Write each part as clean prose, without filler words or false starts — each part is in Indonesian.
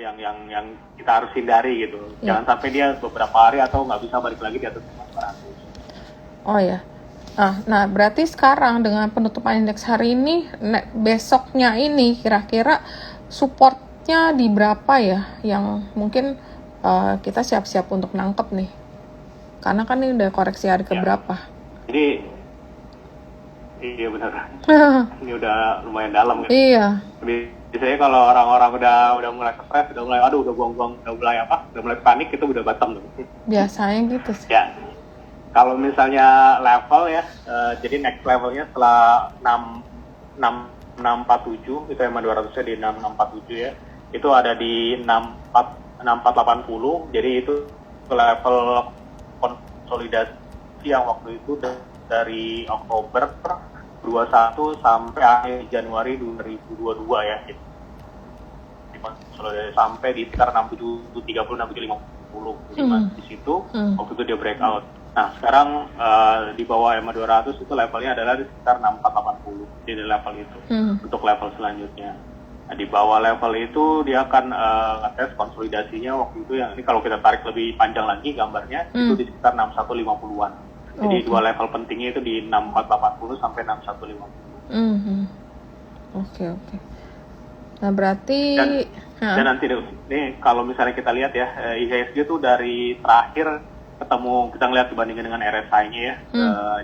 yang kita harus hindari gitu. Ya. Jangan sampai dia beberapa hari atau nggak bisa balik lagi di atas 500. Oh ya. Nah, berarti sekarang dengan penutupan indeks hari ini, besoknya ini kira-kira supportnya di berapa ya? Yang mungkin kita siap-siap untuk nangkep nih. Karena kan ini udah koreksi hari keberapa. Jadi, iya benar. Ini udah lumayan dalam gitu. Iya. Biasanya kalau orang-orang udah mulai stres, udah mulai panik, itu udah bottom tuh. Biasanya gitu sih. Ya. Kalau misalnya level ya, jadi next levelnya setelah 647, itu EMA 200-nya di 6647 ya, itu ada di 6480, jadi itu level konsolidasi yang waktu itu dari Oktober 21 sampai akhir Januari 2022 ya, gitu. Konsolidasi sampai di sekitar 6730, 6750, jadi di situ waktu itu dia breakout. Nah, sekarang di bawah EMA 200 itu levelnya adalah di sekitar 6480, jadi level itu untuk level selanjutnya. Nah, di bawah level itu dia akan ngetes konsolidasinya waktu itu, yang ini kalau kita tarik lebih panjang lagi gambarnya, itu di sekitar 6150-an. Jadi dua level pentingnya itu di 6480 sampai 6150. Oke. Nah, berarti dan nanti nih kalau misalnya kita lihat ya, IHSG itu dari terakhir ketemu, kita ngeliat dibandingkan dengan RSI-nya ya.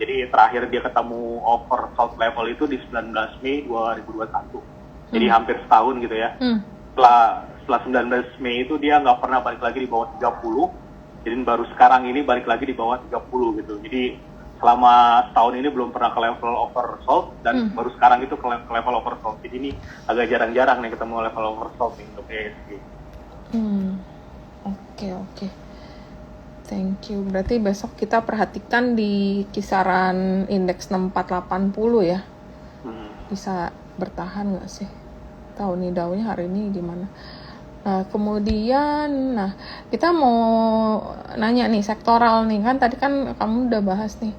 Jadi terakhir dia ketemu oversold level itu di 19 Mei 2021. Jadi hampir setahun gitu ya. Setelah 19 Mei itu dia nggak pernah balik lagi di bawah 30. Jadi baru sekarang ini balik lagi di bawah 30 gitu. Jadi selama setahun ini belum pernah ke level oversold, dan baru sekarang itu ke level oversold. Jadi ini agak jarang-jarang nih ketemu level oversold nih untuk IHSG. Oke. Thank you. Berarti besok kita perhatikan di kisaran indeks 6480 ya. Bisa bertahan nggak sih? Tahu nih daunnya hari ini gimana? Nah, kemudian, kita mau nanya nih sektoral nih, kan tadi kan kamu udah bahas nih.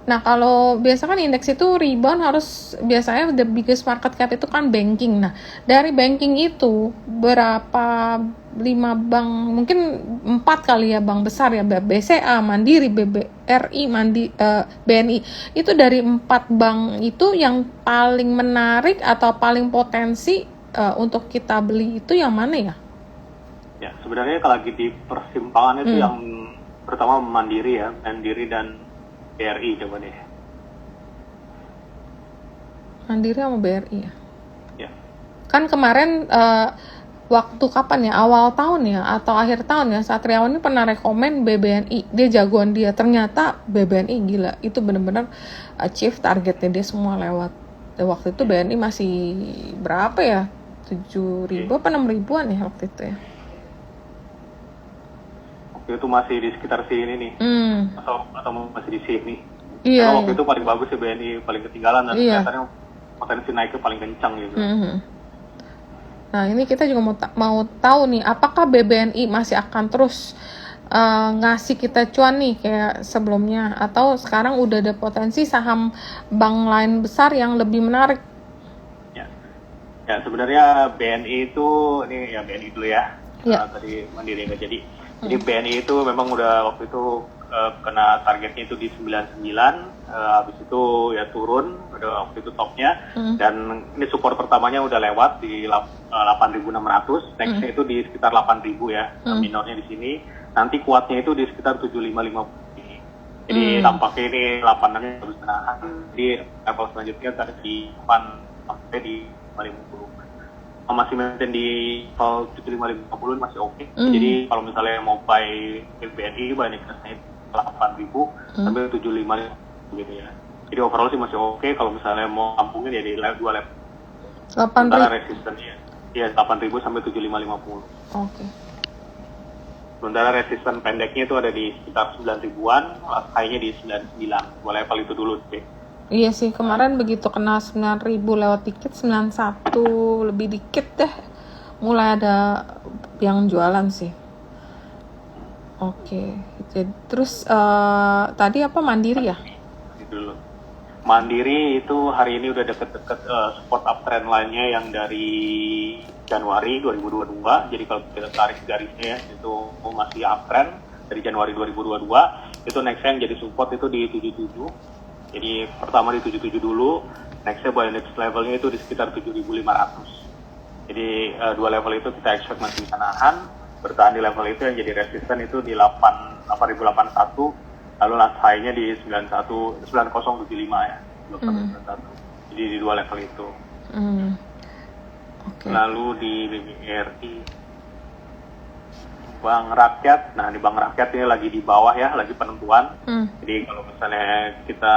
Nah, kalau biasa kan indeks itu rebound harus biasanya the biggest market cap itu kan banking. Nah, dari banking itu berapa 5 bank, mungkin 4 kali ya bank besar ya, BCA, Mandiri, BRI, BNI. Itu dari 4 bank itu yang paling menarik atau paling potensi untuk kita beli itu yang mana ya? Ya, sebenarnya kalau lagi di persimpangan itu yang pertama Mandiri dan BRI coba deh. Mandiri sama BRI ya? Ya. Kan kemarin waktu kapan ya? Awal tahun ya? Atau akhir tahun ya? Satriawan ini pernah rekomen BBNI. Dia jagoan dia. Ternyata BBNI gila. Itu benar-benar achieve targetnya dia semua lewat. Dan waktu itu BNI masih berapa ya? 7.000 apa 6.000-an ya waktu itu ya? Itu masih di sekitar sini nih, atau masih di sini. Iya. Waktu itu paling bagus ya BNI, paling ketinggalan, dan kelihatannya potensi naiknya paling kencang gitu. Nah, ini kita juga mau tahu nih, apakah BBNI masih akan terus ngasih kita cuan nih kayak sebelumnya, atau sekarang udah ada potensi saham bank lain besar yang lebih menarik? Ya sebenarnya BNI itu, ini ya BNI dulu ya. Tadi Mandiri nggak jadi. Jadi BNI itu memang udah waktu itu kena targetnya itu di 99, habis itu ya turun, udah waktu itu topnya, dan ini support pertamanya udah lewat di 8.600, nextnya itu di sekitar 8.000 ya, minornya di sini, nanti kuatnya itu di sekitar 7.550. Jadi tampaknya ini 86-nya harus menahan, jadi level selanjutnya tadi di 8 sampai di 550. Masih maintain di level 7550 masih oke. Jadi kalau misalnya mau buy BNI, buy Nextnya 8.000 sampai 7.550 gitu ya. Jadi overall sih masih oke. Kalau misalnya mau kampungin ya di dua level. 8.000 resistennya ya 8.000 sampai 7.550. Oke. Sementara resisten pendeknya itu ada di sekitar 9.000-an, high-nya di 99. Dua level itu dulu sih. Iya sih, kemarin begitu kena 9.000 lewat dikit, 91 lebih dikit deh, mulai ada yang jualan sih. Oke. Jadi, terus tadi apa Mandiri ya? Dulu. Mandiri itu hari ini udah deket-deket support uptrend line-nya yang dari Januari 2022. Jadi kalau kita tarik garisnya ya, itu masih uptrend dari Januari 2022. Itu next yang jadi support itu di 77. Jadi pertama di 77 dulu, nextnya buy next levelnya itu di sekitar 7.500. Jadi dua level itu kita expect masih bisa nahan, bertahan di level itu. Yang jadi resisten itu di 8.081. Lalu last high-nya di 9075 ya, 9091. Jadi di dua level itu. Okay. Lalu di BBRI, Bank Rakyat. Nah, di Bank Rakyat ini lagi di bawah ya, lagi penentuan. Jadi kalau misalnya kita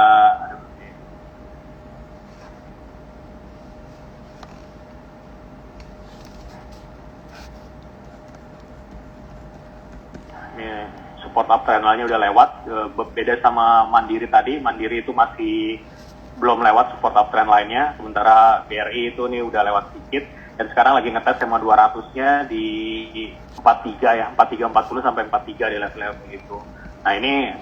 support uptrend line-nya udah lewat, beda sama Mandiri tadi. Mandiri itu masih belum lewat support uptrend line-nya, sementara BRI itu nih udah lewat sedikit, dan sekarang lagi ngetes sama 200-nya di 43 ya, 4340 sampai 43 di level-level itu. Nah ini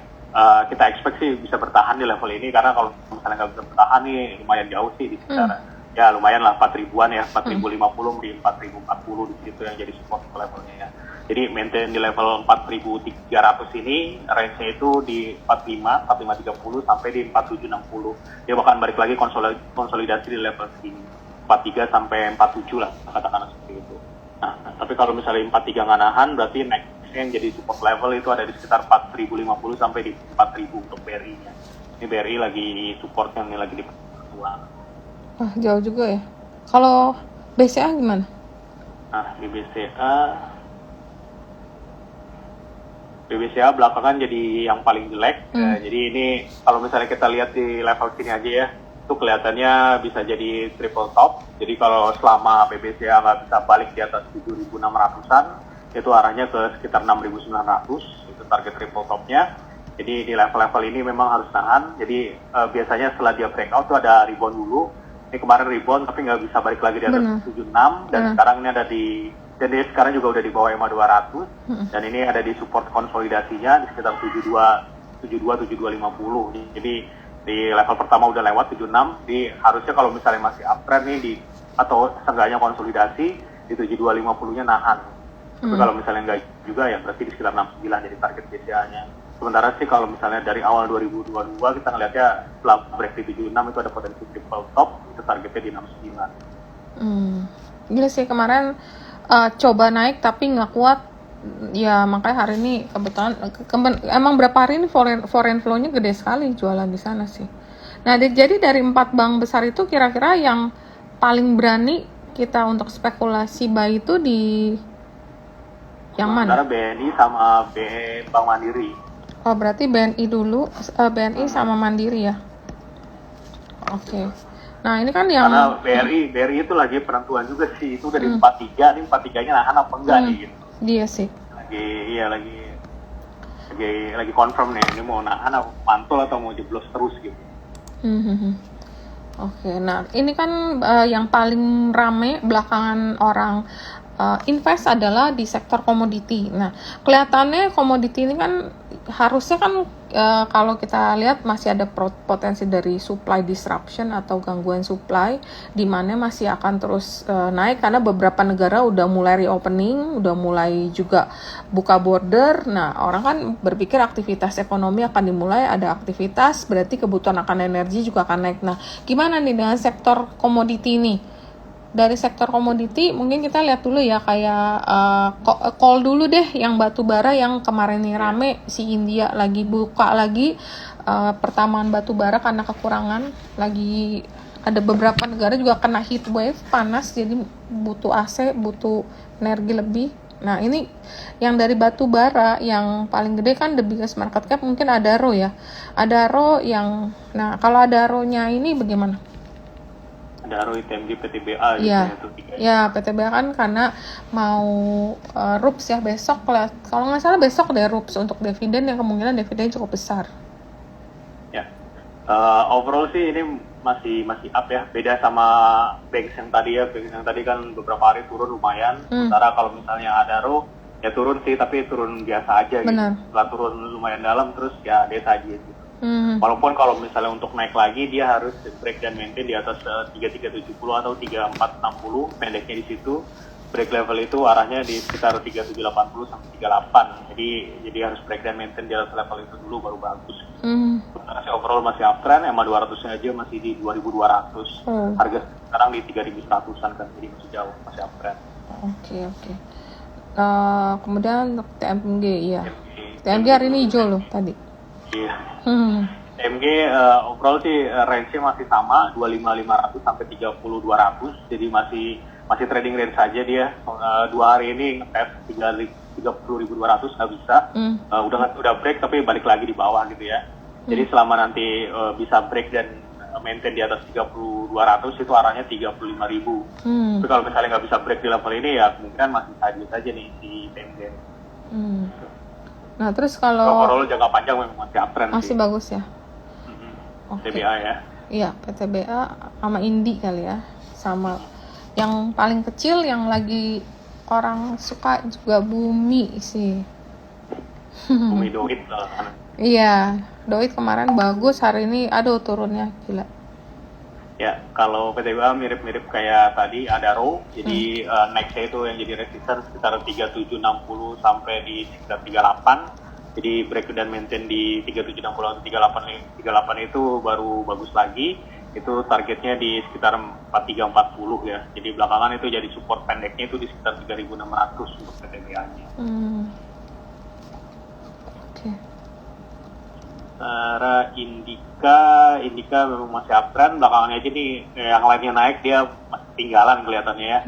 kita expect sih bisa bertahan di level ini, karena kalau misalnya nggak bisa bertahan nih lumayan jauh sih di sekitar ya lumayan lah 4.000-an ya, 4.050 di 4.040 di situ yang jadi support levelnya ya. Jadi maintain di level 4.300 ini, range-nya itu di 45, 4530 sampai di 4760. Dia bahkan balik lagi konsolidasi di level segini, 43 sampai 47 lah, katakanlah seperti itu. Nah, tapi kalau misalnya 43 nggak nahan, berarti next yang jadi support level itu ada di sekitar 4.050 sampai di 4.000 untuk BRI-nya. Ini BRI lagi support yang lagi di pertuang. Jauh juga ya. Kalau BCA gimana? Nah, di BCA belakangan jadi yang paling jelek. Jadi ini kalau misalnya kita lihat di level sini aja ya, itu kelihatannya bisa jadi triple top. Jadi kalau selama BCA nggak bisa balik di atas 7.600-an, itu arahnya ke sekitar 6.900, itu target triple topnya. Jadi di level-level ini memang harus tahan. Jadi biasanya setelah dia breakout tuh ada rebound dulu. Ini kemarin rebound tapi nggak bisa balik lagi di atas 76, dan sekarang ini ada di, dan dia sekarang juga udah di bawah EMA 200, dan ini ada di support konsolidasinya di sekitar 72.50. Jadi di level pertama udah lewat 76, di harusnya kalau misalnya masih uptrend nih di, atau seenggaknya konsolidasi di 72.50-nya nahan. Tapi kalau misalnya enggak juga ya berarti di sekitar 69 jadi target BCA-nya. Sementara sih kalau misalnya dari awal 2022 kita ngelihatnya setelah break di 76 itu ada potensi triple top, itu targetnya di 69. Gila sih kemarin coba naik tapi nggak kuat ya, makanya hari ini kebetulan emang berapa hari ini foreign flow-nya gede sekali jualan di sana sih. Nah jadi dari 4 bank besar itu kira-kira yang paling berani kita untuk spekulasi buy itu di yang mana? Antara BNI sama Bank Mandiri. Oh berarti BNI dulu, BNI sama Mandiri ya. Oke. Nah ini kan yang karena BRI itu lagi penentuan juga sih, itu udah di 43, ini 43-nya nahan apa enggak nih gitu. Dia sih. Lagi confirm nih, ini mau nahan atau mantul atau mau jeblos terus gitu. Oke, nah ini kan yang paling rame belakangan orang invest adalah di sektor komoditi. Nah, kelihatannya komoditi ini kan harusnya kan kalau kita lihat masih ada potensi dari supply disruption atau gangguan supply, di mana masih akan terus naik karena beberapa negara udah mulai reopening, udah mulai juga buka border. Nah, orang kan berpikir aktivitas ekonomi akan dimulai, ada aktivitas, berarti kebutuhan akan energi juga akan naik. Nah, gimana nih dengan sektor komoditi ini? Dari sektor komoditi mungkin kita lihat dulu ya, kayak call dulu deh yang batu bara yang kemarin nih rame, si India lagi buka lagi pertambangan batu bara karena kekurangan, lagi ada beberapa negara juga kena heat wave panas jadi butuh AC, butuh energi lebih. Nah ini yang dari batu bara yang paling gede kan the biggest market cap mungkin Adaro ya, Adaro yang, nah kalau Adaro-nya ini bagaimana? Adaro, ITMG, PTBA gitu ya. Ya, PTBA kan karena mau RUPS ya besok, kalau nggak salah besok deh RUPS untuk dividen, yang kemungkinan dividen cukup besar. Ya, overall sih ini masih up ya, beda sama banks yang tadi ya. Banks yang tadi kan beberapa hari turun lumayan, sementara kalau misalnya Adaro ya turun sih tapi turun biasa aja. Benar. Gitu. Setelah turun lumayan dalam terus ya biasa aja gitu. Walaupun kalau misalnya untuk naik lagi dia harus break dan maintain di atas 3370 atau 3460, pendeknya di situ. Break level itu arahnya di sekitar 3780 sampai 38. Jadi harus break dan maintain di atas level itu dulu baru bagus. Karena si overall masih uptrend, EMA 200-nya aja masih di 2200. Harga sekarang di 3100-an kan, jadi masih jauh, masih uptrend. Oke. Kemudian TMG, iya. TMG hari ini hijau loh tadi. Iya. TMG overall sih range-nya masih sama 25.500 sampai 30.200. Jadi masih trading range saja dia. 2 hari ini ngetes 30.200 nggak bisa. Udah break tapi balik lagi di bawah gitu ya. Jadi selama nanti bisa break dan maintain di atas 30.200 itu arahnya 35.000. Tapi kalau misalnya nggak bisa break di level ini ya kemungkinan masih saja nih di TMG. Nah terus kalau overall jangka panjang memang masih uptrend masih sih. Bagus ya. PTBA ya. Iya, PTBA sama Indi kali ya. Sama yang paling kecil yang lagi orang suka juga Bumi sih. Bumi Doit lah. Iya, Doit kemarin bagus, hari ini aduh turunnya gila. Ya, kalau PTBA mirip-mirip kayak tadi ada row, jadi next-nya itu yang jadi resistance sekitar 3760 sampai di sekitar 38. Jadi break dan maintain di 3760 atau 38 itu baru bagus lagi. Itu targetnya di sekitar 4340 ya. Jadi belakangan itu jadi support pendeknya itu di sekitar 3600 untuk PTBA-nya. Oke. Indika memang masih uptrend, belakangan aja nih yang lainnya naik dia masih tinggalan kelihatannya ya.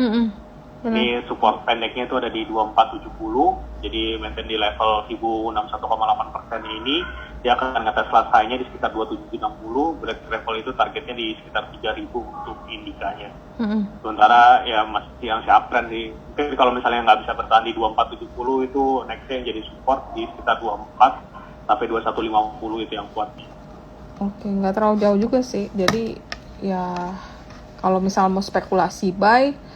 Ini support pendeknya itu ada di 2470, jadi maintain di level 1061,8% ini dia akan ngetes selesainya di sekitar 2760, break level itu targetnya di sekitar 3000 untuk indikanya. Sementara ya masih yang si uptrend sih. Mungkin kalau misalnya nggak bisa bertahan di 2470 itu nextnya yang jadi support di sekitar 24 sampai 2150 itu yang kuat. Oke, nggak terlalu jauh juga sih. Jadi ya kalau misal mau spekulasi buy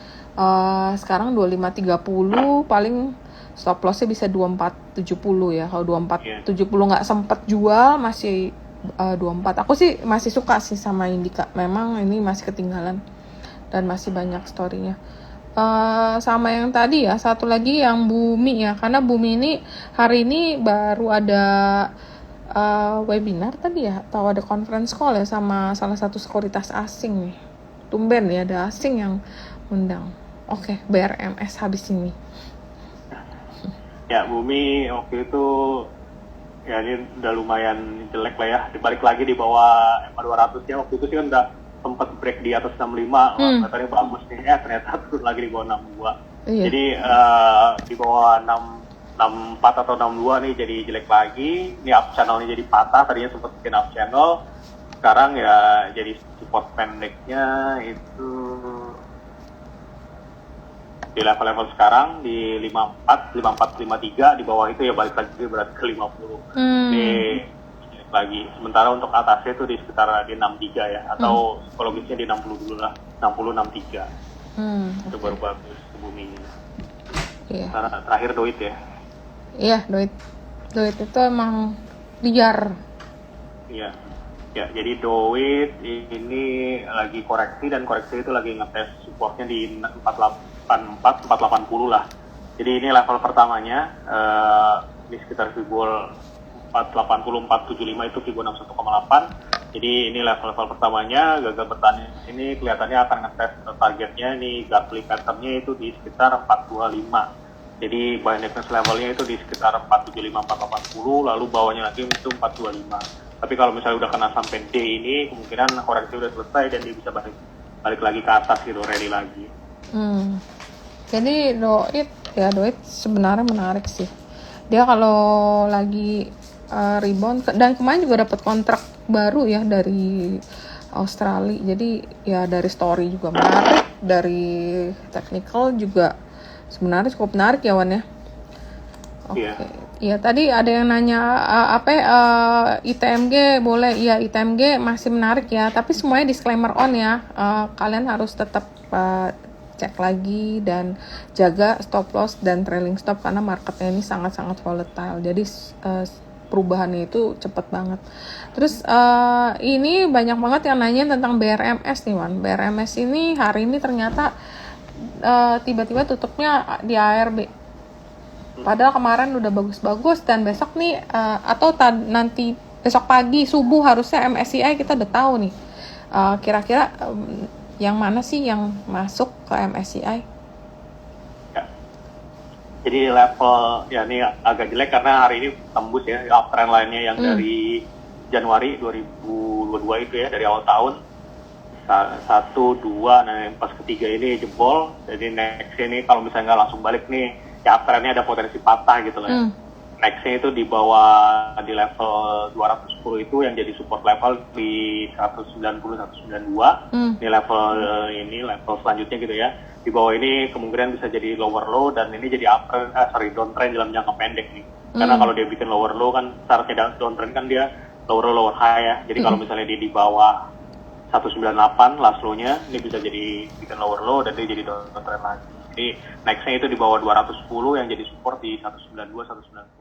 sekarang 2530 paling stop lossnya bisa 2470 ya. Kalau 2470 nggak sempet jual masih 24. Aku sih masih suka sih sama Indika. Memang ini masih ketinggalan dan masih banyak story-nya. Sama yang tadi ya, satu lagi yang Bumi ya, karena Bumi ini hari ini baru ada webinar tadi ya, atau ada conference call ya sama salah satu sekuritas asing nih. Tumben ya ada asing yang undang. Oke, BRMS habis ini. Ya, Bumi waktu itu ya ini udah lumayan jelek lah ya. Dibalik lagi di bawah EMA 200 ya. Waktu itu sih kan udah sempat break di atas 65. Katanya bagus nih. Ternyata turun lagi di bawah 62. Iya. Jadi di bawah 64 atau 62 nih jadi jelek lagi. Ini up channelnya jadi patah. Tadinya sempat bikin up channel. Sekarang ya jadi support pendeknya itu di level-level sekarang di 54, 53, di bawah itu ya balik lagi berarti ke 50. Di lagi. Sementara untuk atasnya itu di sekitar di 63 ya, atau psikologisnya di 60 dulu lah, 60 63. Itu baru bagus Bumi. Iya. Terakhir Doit ya. Iya, Doit itu emang liar. Iya. Ya, jadi Doit ini lagi koreksi dan koreksi itu lagi ngetes supportnya di 480 lah. Jadi ini level pertamanya di sekitar Fibo 480 475 itu Fibo 61,8. Jadi ini level pertamanya, gagal bertahan ini kelihatannya akan ngetes targetnya nih Gartley patternnya itu di sekitar 425. Jadi buy and next levelnya itu di sekitar 475 480, lalu bawahnya lagi itu 425. Tapi kalau misalnya udah kena sampai D ini, kemungkinan koreksi udah selesai dan dia bisa balik lagi ke atas gitu, ready lagi. Jadi Doit sebenarnya menarik sih. Dia kalau lagi rebound dan kemarin juga dapat kontrak baru ya dari Australia. Jadi ya dari story juga menarik, dari technical juga sebenarnya cukup menarik ya Wan ya. Oke. Iya, tadi ada yang nanya ITMG boleh? Iya, ITMG masih menarik ya, tapi semuanya disclaimer on ya. Kalian harus tetap cek lagi dan jaga stop loss dan trailing stop karena marketnya ini sangat-sangat volatile. Jadi perubahannya itu cepet banget. Terus ini banyak banget yang nanya tentang BRMS nih Wan. BRMS ini hari ini ternyata tiba-tiba tutupnya di ARB. Padahal kemarin udah bagus-bagus dan besok nih atau nanti besok pagi subuh harusnya MSCI kita udah tahu nih. Kira-kira yang mana sih yang masuk ke MSCI? Ya. Jadi level ya ini agak jelek karena hari ini tembus ya uptrend lainnya yang dari Januari 2022 itu ya, dari awal tahun 1, 2, nah yang pas ketiga ini jebol. Jadi next ini kalau misalnya nggak langsung balik nih, ya uptrendnya ada potensi patah gitu lah ya. Nextnya itu di bawah di level 210 itu yang jadi support level di 190-192. Ini level selanjutnya gitu ya. Di bawah ini kemungkinan bisa jadi lower low dan ini jadi downtrend dalam jangka pendek nih. Karena kalau dia bikin lower low kan syaratnya downtrend kan dia lower low lower high ya. Jadi kalau misalnya dia di bawah 198 last low-nya ini bisa jadi bikin lower low dan dia jadi downtrend lagi. Jadi nextnya itu di bawah 210 yang jadi support di 192 190.